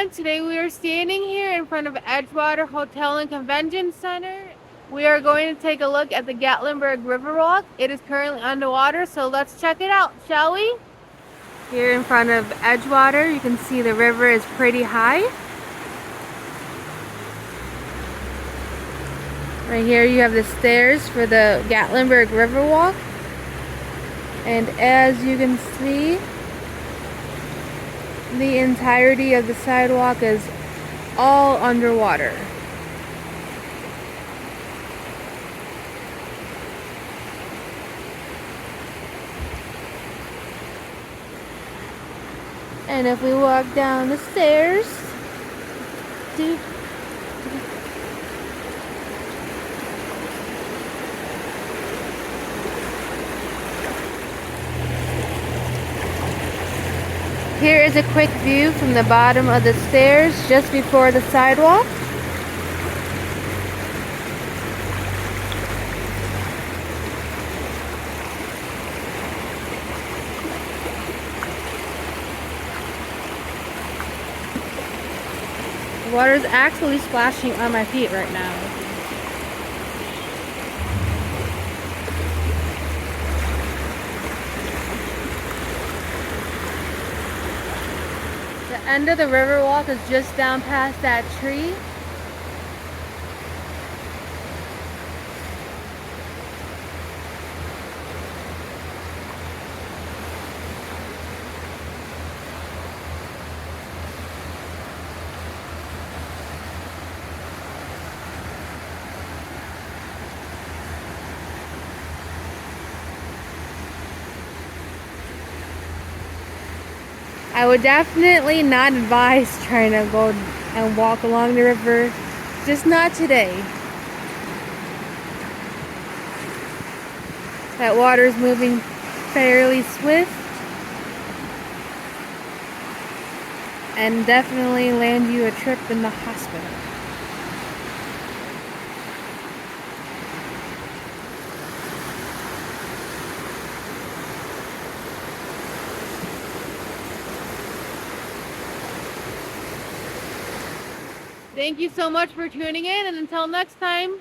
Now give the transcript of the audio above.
everyone. Today we are standing here in front of Edgewater Hotel and Convention Center. We are going to take a look at the Gatlinburg River Walk. It is currently underwater, so let's check it out, shall we? Here in front of Edgewater, you can see the river is pretty high. Right here you have the stairs for the Gatlinburg River Walk. And as you can see, the entirety of the sidewalk is all underwater. And if we walk down the stairs, here is a quick view from the bottom of the stairs just before the sidewalk. The water is actually splashing on my feet right now. The end of the river walk is just down past that tree. I would definitely not advise trying to go and walk along the river, just not today. That water is moving fairly swift and definitely land you a trip in the hospital. Thank you so much for tuning in, and until next time.